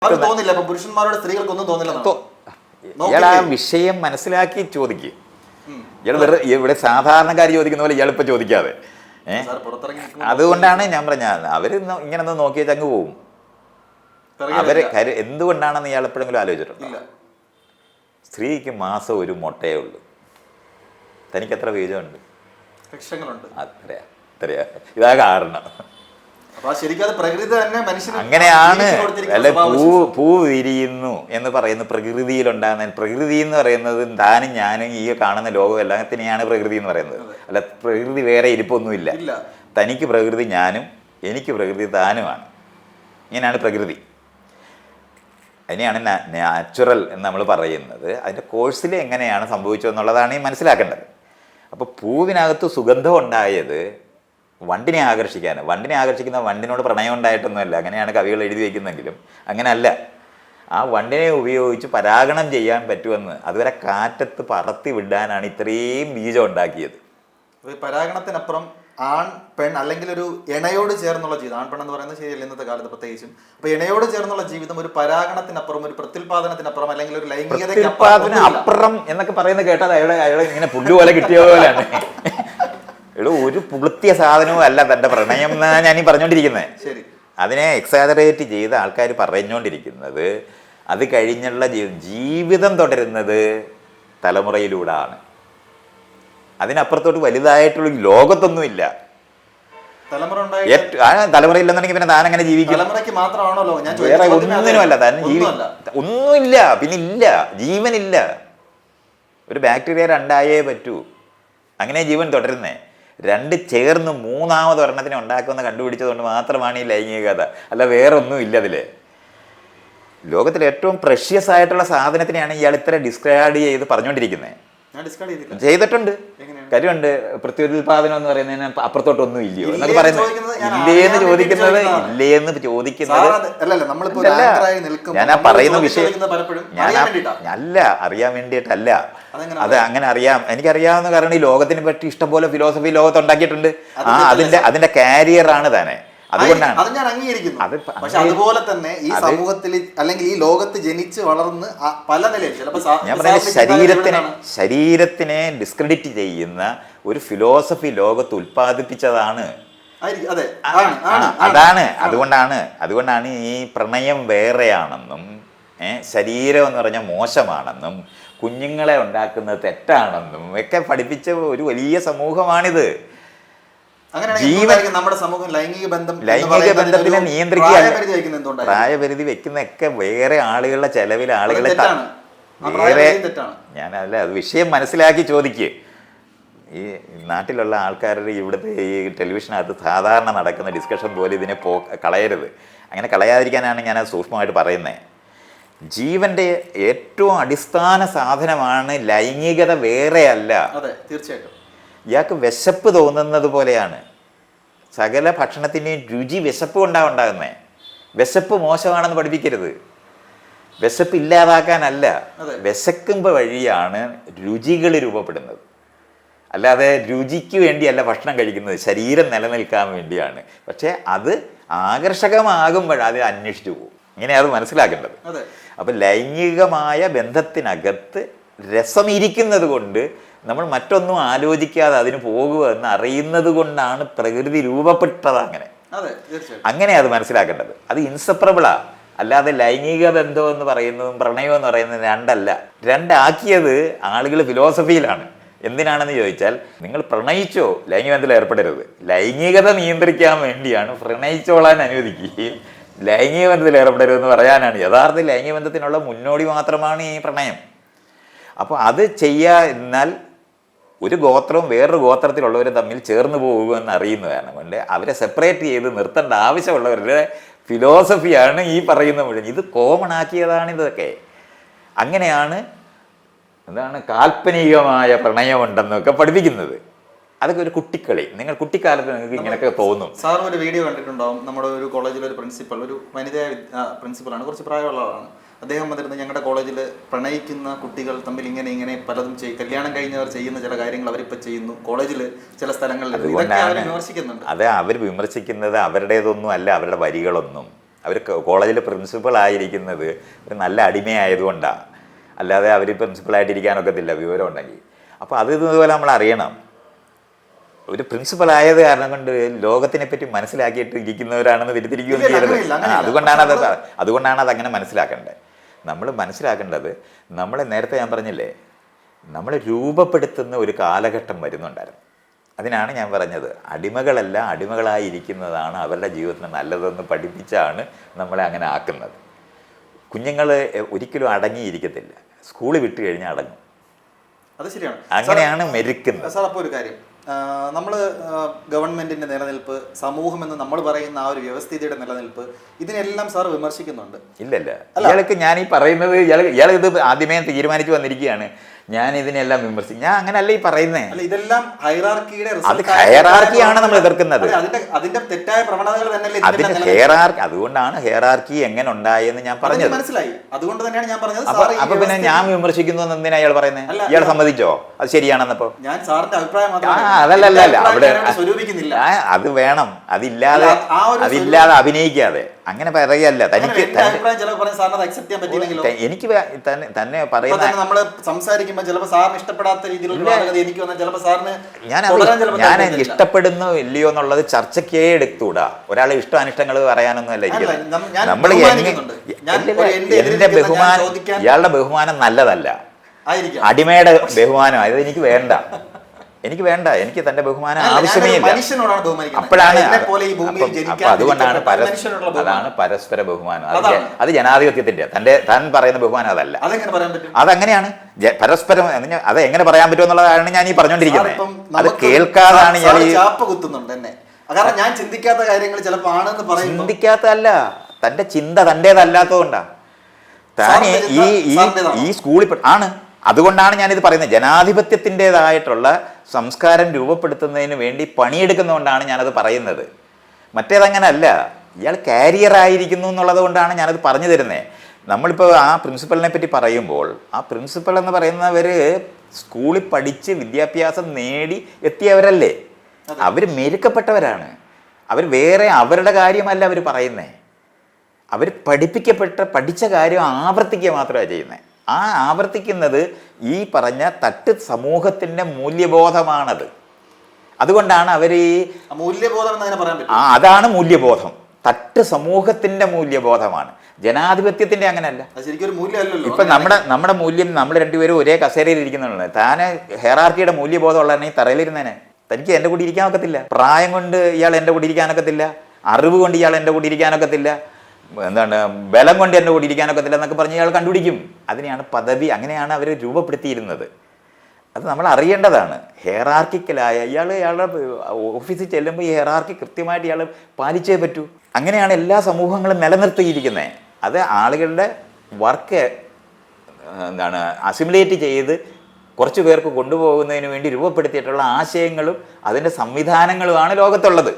പുരുഷന്മാരോട് സ്ത്രീകൾക്കൊന്നും തോന്നില്ല. ഇയാൾ ആ വിഷയം മനസ്സിലാക്കി ചോദിക്കും. ഇയാൾ ഇവിടെ സാധാരണക്കാർ ചോദിക്കുന്ന പോലെ ഇയാളിപ്പോ ചോദിക്കാതെ. അതുകൊണ്ടാണ് ഞാൻ പറഞ്ഞ അവര് ഇങ്ങനെ ഒന്ന് നോക്കി വെച്ച് അങ്ങ് പോവും. അവര് എന്തുകൊണ്ടാണെന്ന് ഇയാൾ എപ്പോഴെങ്കിലും ആലോചിച്ചിട്ടുണ്ടോ? സ്ത്രീക്ക് മാസം ഒരു മുട്ടയേ ഉള്ളൂ. തനിക്ക് എത്ര ബീജമുണ്ട്? അത്രയാ. ഇതാ കാരണം. അങ്ങനെയാണ്. അല്ല, പൂ വിരിയുന്നു എന്ന് പറയുന്നത് പ്രകൃതിയിലുണ്ടാകുന്ന, പ്രകൃതി എന്ന് പറയുന്നത് താനും ഞാനും ഈ കാണുന്ന ലോകം എല്ലാത്തിനെയാണ് പ്രകൃതി എന്ന് പറയുന്നത്. അല്ല, പ്രകൃതി വേറെ ഇരിപ്പൊന്നുമില്ല. തനിക്ക് പ്രകൃതി ഞാനും, എനിക്ക് പ്രകൃതി താനുമാണ്. ഇങ്ങനെയാണ് പ്രകൃതി. അതിനെയാണ് നാച്ചുറൽ എന്ന് നമ്മൾ പറയുന്നത്. അതിൻ്റെ കോഴ്സിൽ എങ്ങനെയാണ് സംഭവിച്ചതെന്നുള്ളതാണ് ഈ മനസ്സിലാക്കേണ്ടത്. അപ്പോൾ പൂവിനകത്ത് സുഗന്ധം ഉണ്ടായത് വണ്ടിനെ ആകർഷിക്കാനാണ്. വണ്ടിനെ ആകർഷിക്കുന്ന വണ്ടിനോട് പ്രണയം ഉണ്ടായിട്ടൊന്നുമല്ല. അങ്ങനെയാണ് കവികൾ എഴുതി വയ്ക്കുന്നെങ്കിലും അങ്ങനെയല്ല. ആ വണ്ടിനെ ഉപയോഗിച്ച് പരാഗണം ചെയ്യാൻ പറ്റുമെന്ന് അതുവരെ കാറ്റത്ത് പറത്തി വിടാനാണ് ഇത്രയും ബീജം ഉണ്ടാക്കിയത്. പരാഗണത്തിനപ്പുറം ആൺ പെൺ അല്ലെങ്കിൽ ഒരു ഇണയോട് ചേർന്നുള്ള ജീവിതം, ആൺ പെൺ എന്ന് പറയുന്നത് ശരിയല്ല ഇന്നത്തെ കാലത്ത് പ്രത്യേകിച്ചും. അപ്പൊ ഇണയോട് ചേർന്നുള്ള ജീവിതം ഒരു പരാഗണത്തിനപ്പുറം, ഒരു പ്രത്യുൽപാദനത്തിനപ്പുറം, അല്ലെങ്കിൽ ഒരു ലൈംഗികതയ്ക്കപ്പുറം എന്നൊക്കെ പറയുന്നത് കേട്ടാൽ അയാളെ ഇങ്ങനെ പുല്ലുപോലെ കിട്ടിയ പോലെയാണ്. ഒരു പുളുത്തിയ സാധനവും അല്ല തൻ്റെ പ്രണയം എന്നാണ് ഞാനീ പറഞ്ഞുകൊണ്ടിരിക്കുന്നത്. ശരി, അതിനെ എക്സാജറേറ്റ് ചെയ്ത് ആൾക്കാർ പറഞ്ഞുകൊണ്ടിരിക്കുന്നത്. അത് കഴിഞ്ഞുള്ള ജീവിതം തുടരുന്നത് തലമുറയിലൂടെയാണ്. അതിനപ്പുറത്തോട്ട് വലുതായിട്ടുള്ള ലോകത്തൊന്നുമില്ല. തലമുറയില്ലെന്നുണ്ടെങ്കിൽ പിന്നെ താൻ അങ്ങനെ ജീവിക്കും. വേറെ ഒന്നിനുമല്ല, താൻ ഒന്നുമില്ല, പിന്നെ ഇല്ല, ജീവനില്ല. ഒരു ബാക്ടീരിയ രണ്ടായേ പറ്റൂ. അങ്ങനെ ജീവൻ തുടരുന്നേ. രണ്ട് ചേർന്ന് മൂന്നാമത് ഒരെണ്ണത്തിനെ ഉണ്ടാക്കുമെന്ന് കണ്ടുപിടിച്ചതുകൊണ്ട് മാത്രമാണ് ഈ ലൈംഗികത. അല്ല, വേറൊന്നും ഇല്ല അതിൽ. ലോകത്തിലെ ഏറ്റവും പ്രഷ്യസ് ആയിട്ടുള്ള സാധനത്തിനെയാണ് ഇയാൾ ഇത്ര ഡിസ്ക്രൈബ് ചെയ്ത് പറഞ്ഞുകൊണ്ടിരിക്കുന്നത്. ചെയ്തിട്ടുണ്ട്, കാര്യമുണ്ട്. പ്രത്യുൽപാദനം എന്ന് പറയുന്നതിന് അപ്പുറത്തോട്ടൊന്നും ഇല്ലയോ എന്നൊക്കെ പറയുന്നത്. ഇല്ലേന്ന് ചോദിക്കുന്നത്, ഇല്ലേന്ന് ചോദിക്കുന്നത് ഞാനാ പറയുന്ന വിഷയം അല്ല, അറിയാൻ വേണ്ടിയിട്ടല്ല. അത് അങ്ങനെ എനിക്കറിയാവുന്ന കാരണം ഈ ലോകത്തിനെ പറ്റി ഇഷ്ടംപോലെ ഫിലോസഫി ലോകത്ത് ഉണ്ടാക്കിയിട്ടുണ്ട്. അതിന്റെ കാരിയറാണ് തന്നെ. അതുകൊണ്ടാണ് അത് ഞാൻ അംഗീകരിക്കുന്നു. പക്ഷെ അതുപോലെ തന്നെ ഈ സമൂഹത്തിൽ അല്ലെങ്കിൽ ഈ ലോകത്ത് ജനിച്ച് വളർന്ന് പല നിലയിൽ ഞാൻ പറയുന്നത് ശരീരത്തിനെ ഡിസ്ക്രെഡിറ്റ് ചെയ്യുന്ന ഒരു ഫിലോസഫി ലോകത്ത് ഉൽപ്പാദിപ്പിച്ചതാണ്. അതാണ്. അതുകൊണ്ടാണ് ഈ പ്രണയം വേറെയാണെന്നും ശരീരം എന്ന് പറഞ്ഞാൽ മോശമാണെന്നും കുഞ്ഞുങ്ങളെ ഉണ്ടാക്കുന്നത് തെറ്റാണെന്നും ഒക്കെ പഠിപ്പിച്ച ഒരു വലിയ സമൂഹമാണിത്. നമ്മുടെ സമൂഹം ലൈംഗിക ബന്ധത്തിനെ നിയന്ത്രിക്കുക, പ്രായപരിധി വെക്കുന്നൊക്കെ വേറെ ആളുകളുടെ ചെലവിൽ ആളുകളെ വേറെ. ഞാനല്ല, അത് വിഷയം മനസ്സിലാക്കി ചോദിക്കുക. ഈ നാട്ടിലുള്ള ആൾക്കാരുടെ ഇവിടുത്തെ ഈ ടെലിവിഷനകത്ത് സാധാരണ നടക്കുന്ന ഡിസ്കഷൻ പോലെ ഇതിനെ കളയരുത്. അങ്ങനെ കളയാതിരിക്കാനാണ് ഞാനത് സൂക്ഷ്മമായിട്ട് പറയുന്നത്. ജീവന്റെ ഏറ്റവും അടിസ്ഥാന സാധനമാണ് ലൈംഗികത, വേറെയല്ല. തീർച്ചയായിട്ടും. ഇയാൾക്ക് വിശപ്പ് തോന്നുന്നത് പോലെയാണ്. സകല ഭക്ഷണത്തിൻ്റെയും രുചി വിശപ്പ് കൊണ്ടാണ് ഉണ്ടാകുന്നത്. വിശപ്പ് മോശമാണെന്ന് പഠിപ്പിക്കരുത്. വിശപ്പ് ഇല്ലാതാക്കാനല്ല, വിശക്കുമ്പോൾ വഴിയാണ് രുചികൾ രൂപപ്പെടുന്നത്. അല്ലാതെ രുചിക്ക് വേണ്ടിയല്ല ഭക്ഷണം കഴിക്കുന്നത്, ശരീരം നിലനിൽക്കാൻ വേണ്ടിയാണ്. പക്ഷേ അത് ആകർഷകമാകുമ്പോഴത് അത് അന്വേഷിച്ചു പോകും. ഇങ്ങനെ അത് മനസ്സിലാക്കേണ്ടത്. അപ്പം ലൈംഗികമായ ബന്ധത്തിനകത്ത് രസം ഇരിക്കുന്നത് കൊണ്ട് നമ്മൾ മറ്റൊന്നും ആലോചിക്കാതെ അതിന് പോകുക എന്ന് അറിയുന്നത് കൊണ്ടാണ് പ്രകൃതി രൂപപ്പെട്ടത്. അങ്ങനെ അത് മനസ്സിലാക്കേണ്ടത്. അത് ഇൻസെപ്പറബിളാ. അല്ലാതെ ലൈംഗിക ബന്ധം എന്ന് പറയുന്നതും പ്രണയം എന്ന് പറയുന്നതും രണ്ടല്ല. രണ്ടാക്കിയത് ആളുകൾ ഫിലോസഫിയിലാണ്. എന്തിനാണെന്ന് ചോദിച്ചാൽ, നിങ്ങൾ പ്രണയിച്ചോ ലൈംഗിക ബന്ധത്തിൽ ഏർപ്പെടരുത്. ലൈംഗികത നിയന്ത്രിക്കാൻ വേണ്ടിയാണ് പ്രണയിച്ചോളാൻ അനുവദിക്കുകയും ലൈംഗിക ബന്ധത്തിൽ ഏർപ്പെടരുതെന്ന് പറയാനാണ്. യഥാർത്ഥ ലൈംഗിക ബന്ധത്തിനുള്ള മുന്നോടി മാത്രമാണ് ഈ പ്രണയം. അപ്പോൾ അത് എന്നാൽ ഒരു ഗോത്രവും വേറൊരു ഗോത്രത്തിലുള്ളവരും തമ്മിൽ ചേർന്ന് പോകുമെന്ന് അറിയുന്നതാണ് കൊണ്ട് അവരെ സെപ്പറേറ്റ് ചെയ്ത് നിർത്തേണ്ട ആവശ്യമുള്ളവരുടെ ഫിലോസഫിയാണ് ഈ പറയുന്ന മുഴുവൻ. ഇത് കോമൺ ആക്കിയതാണ് ഇതൊക്കെ. അങ്ങനെയാണ് കാൽപ്പനികമായ പ്രണയമുണ്ടെന്നൊക്കെ പഠിപ്പിക്കുന്നത്. അതൊക്കെ ഒരു കുട്ടിക്കളി. നിങ്ങൾ കുട്ടിക്കാലത്ത് നിങ്ങൾക്ക് ഇങ്ങനെയൊക്കെ തോന്നും. സാർ ഒരു വീഡിയോ കണ്ടിട്ടുണ്ടാവും. നമ്മുടെ ഒരു കോളേജിലെ ഒരു പ്രിൻസിപ്പൽ, ഒരു വനിതയായ പ്രിൻസിപ്പളാണ്, കുറച്ച് പ്രായമുള്ള ആളാണ്. അദ്ദേഹം വന്നിരുന്നത് ഞങ്ങളുടെ കോളേജിൽ പ്രണയിക്കുന്ന കുട്ടികൾ തമ്മിൽ ഇങ്ങനെ പലതും കല്യാണം കഴിഞ്ഞവർ ചെയ്യുന്ന ചില കാര്യങ്ങൾ അവരിപ്പോൾ ചെയ്യുന്നു കോളേജിൽ ചില സ്ഥലങ്ങളിൽ വിമർശിക്കുന്നുണ്ട്. അത് അവർ വിമർശിക്കുന്നത് അവരുടേതൊന്നും അല്ല, അവരുടെ വരികളൊന്നും. അവർ കോളേജിൽ പ്രിൻസിപ്പൾ ആയിരിക്കുന്നത് ഒരു നല്ല അടിമയായതുകൊണ്ടാണ്. അല്ലാതെ അവർ പ്രിൻസിപ്പളായിട്ടിരിക്കാനൊക്കത്തില്ല വിവരം ഉണ്ടെങ്കിൽ. അപ്പോൾ അത് ഇതുപോലെ നമ്മൾ അറിയണം. ഒരു പ്രിൻസിപ്പൽ ആയത് കാരണം കൊണ്ട് ലോകത്തിനെ പറ്റി മനസ്സിലാക്കിയിട്ട് ഇരിക്കുന്നവരാണെന്ന് തിരിച്ചിരിക്കുകയും ചെയ്യരുത്. അതുകൊണ്ടാണ് അതങ്ങനെ മനസ്സിലാക്കേണ്ടത്. നമ്മൾ മനസ്സിലാക്കേണ്ടത്, നമ്മളെ നേരത്തെ ഞാൻ പറഞ്ഞില്ലേ, നമ്മളെ രൂപപ്പെടുത്തുന്ന ഒരു കാലഘട്ടം വരുന്നുണ്ടായിരുന്നു. അതിനാണ് ഞാൻ പറഞ്ഞത്, അടിമകളെല്ലാം അടിമകളായിരിക്കുന്നതാണ് അവരുടെ ജീവിതത്തിന് നല്ലതെന്ന് പഠിപ്പിച്ചാണ് നമ്മളെ അങ്ങനെ ആക്കുന്നത്. കുഞ്ഞുങ്ങൾ ഒരിക്കലും അടങ്ങിയിരിക്കത്തില്ല, സ്കൂളിൽ വിട്ട് കഴിഞ്ഞാൽ അടങ്ങും. അത് ശരിയാണ്, അങ്ങനെയാണ് മെരുക്കുന്നത്. സാർ അപ്പോൾ ഒരു കാര്യം, നമ്മൾ ഗവൺമെന്റിന്റെ നിലനിൽപ്പ്, സമൂഹം എന്ന് നമ്മൾ പറയുന്ന ആ ഒരു വ്യവസ്ഥിതിയുടെ നിലനിൽപ്പ്, ഇതിനെല്ലാം സാർ വിമർശിക്കുന്നുണ്ട്. ഇല്ലല്ല, ഇയാൾക്ക് ഞാൻ ഈ പറയുന്നത്, ഇയാൾ ഇത് ആദ്യമേ തീരുമാനിച്ചു വന്നിരിക്കുകയാണ് ഞാൻ ഇതിനെല്ലാം വിമർശിക്കും. ഞാൻ അങ്ങനെയല്ല ഈ പറയുന്നേ. ഇതെല്ലാം ഹൈറാർക്കിയുടെ, അത് ഹൈറാർക്കിയാണ് നമ്മൾ എതിർക്കുന്നത്. അതിന്റെ തെറ്റായ പ്രവണതകൾ തന്നെ അതിന് ഹൈറാർക്കി, അതുകൊണ്ടാണ് ഹൈറാർക്കി എങ്ങനെ ഉണ്ടായെന്ന് ഞാൻ പറഞ്ഞത്. മനസ്സിലായി, അതുകൊണ്ട് തന്നെയാണ് ഞാൻ പറഞ്ഞത്. അപ്പൊ പിന്നെ ഞാൻ വിമർശിക്കുന്നു എന്തിനാ അയാൾ പറയുന്നത്? ഇയാൾ സമ്മതിച്ചോ അത് ശരിയാണെന്നപ്പോ? ഞാൻ സാറിന്റെ അഭിപ്രായം അതല്ല, അവിടെ സ്വരൂപിക്കുന്നില്ല. അത് വേണം, അതില്ലാതെ അഭിനയിക്കാതെ അങ്ങനെ പറയല്ല. തനിക്ക് എനിക്ക് തന്നെ പറയുന്ന, ഞാൻ ഇഷ്ടപ്പെടുന്നു ഇല്ലയോ എന്നുള്ളത് ചർച്ചയ്ക്കേ എടുത്തുകൂടാ. ഒരാളെ ഇഷ്ടാനിഷ്ടങ്ങൾ പറയാനൊന്നും അല്ല ഇരിക്കുന്നത്. നമ്മൾ എന്റെ ബഹുമാനം, ഇയാളുടെ ബഹുമാനം നല്ലതല്ല, അടിമയുടെ ബഹുമാനം, അത് എനിക്ക് വേണ്ട. എനിക്ക് തന്റെ ബഹുമാനം ആവശ്യമേ ഇല്ല. അപ്പോഴാണ്, അതുകൊണ്ടാണ് അതാണ് പരസ്പര ബഹുമാനം. അത് ജനാധിപത്യത്തിന്റെ, താൻ പറയുന്ന ബഹുമാനം അതല്ല. അതങ്ങനെയാണ് പരസ്പരം. അത് എങ്ങനെ പറയാൻ പറ്റും എന്നുള്ളതാണ് ഞാൻ ഈ പറഞ്ഞോണ്ടിരിക്കുന്നത്. അത് കേൾക്കാതാണ് ഇയാൾ കുത്തുന്നുണ്ട് എന്നെ. കാരണം ഞാൻ ചിന്തിക്കാത്ത കാര്യങ്ങൾ ചിലപ്പോൾ ആണെന്ന് പറയും. ചിന്തിക്കാത്തതല്ല, തന്റെ ചിന്ത തന്റേതല്ലാത്തതുകൊണ്ടാ താൻ ഈ സ്കൂളിൽ ആണ്. അതുകൊണ്ടാണ് ഞാനിത് പറയുന്നത്. ജനാധിപത്യത്തിൻ്റെതായിട്ടുള്ള സംസ്കാരം രൂപപ്പെടുത്തുന്നതിന് വേണ്ടി പണിയെടുക്കുന്നതുകൊണ്ടാണ് ഞാനത് പറയുന്നത്. മറ്റേതങ്ങനല്ല. ഇയാൾ കാരിയർ ആയിരിക്കുന്നു എന്നുള്ളത് കൊണ്ടാണ് ഞാനത് പറഞ്ഞു തരുന്നത്. നമ്മളിപ്പോൾ ആ പ്രിൻസിപ്പലിനെ പറ്റി പറയുമ്പോൾ, ആ പ്രിൻസിപ്പൽ എന്ന് പറയുന്നവർ സ്കൂളിൽ പഠിച്ച് വിദ്യാഭ്യാസം നേടി എത്തിയവരല്ലേ. അവർ മെരുക്കപ്പെട്ടവരാണ്. അവർ വേറെ അവരുടെ കാര്യമല്ല അവർ പറയുന്നത്. അവർ പഠിച്ച കാര്യം ആവർത്തിക്കുക മാത്രമാണ് ചെയ്യുന്നത്. ആ ആവർത്തിക്കുന്നത് ഈ പറഞ്ഞ തട്ട് സമൂഹത്തിൻ്റെ മൂല്യബോധമാണത്. അതുകൊണ്ടാണ് അവർ ഈ മൂല്യബോധം എന്ന് പറയാൻ പറ്റും. അതാണ് മൂല്യബോധം. തട്ട് സമൂഹത്തിൻ്റെ മൂല്യബോധമാണ്. ജനാധിപത്യത്തിൻ്റെ അങ്ങനെയല്ല. ഇപ്പം നമ്മുടെ മൂല്യം, നമ്മൾ രണ്ടുപേരും ഒരേ കസേരയിൽ ഇരിക്കുന്നുണ്ട്. താന് ഹെറാർക്കിയുടെ മൂല്യബോധം ഉള്ളതാണെങ്കിൽ തറയിലിരുന്നേനെ. തനിക്ക് എൻ്റെ കൂടെ ഇരിക്കാൻ ഒക്കത്തില്ല. പ്രായം കൊണ്ട് ഇയാൾ എൻ്റെ കൂടെ ഇരിക്കാനൊക്കത്തില്ല. അറിവ് കൊണ്ട് ഇയാൾ എൻ്റെ കൂടെ ഇരിക്കാനൊക്കത്തില്ല. എന്താണ്, ബലം കൊണ്ട് എൻ്റെ കൂടെ ഇരിക്കാനൊക്കത്തില്ല എന്നൊക്കെ പറഞ്ഞ് ഇയാൾ കണ്ടുപിടിക്കും. അതിനെയാണ് പദവി, അങ്ങനെയാണ് അവർ രൂപപ്പെടുത്തിയിരുന്നത്. അത് നമ്മൾ അറിയേണ്ടതാണ്. ഹെറാർക്കിക്കലായ ഇയാളുടെ ഓഫീസിൽ ചെല്ലുമ്പോൾ ഈ ഹെറാർക്കി കൃത്യമായിട്ട് ഇയാൾ പാലിച്ചേ പറ്റൂ. അങ്ങനെയാണ് എല്ലാ സമൂഹങ്ങളും നിലനിർത്തിയിരിക്കുന്നത്. അത് ആളുകളുടെ വർക്ക് അസിമുലേറ്റ് ചെയ്ത് കുറച്ച് പേർക്ക് കൊണ്ടുപോകുന്നതിന് വേണ്ടി രൂപപ്പെടുത്തിയിട്ടുള്ള ആശയങ്ങളും അതിൻ്റെ സംവിധാനങ്ങളുമാണ് ലോകത്തുള്ളത്.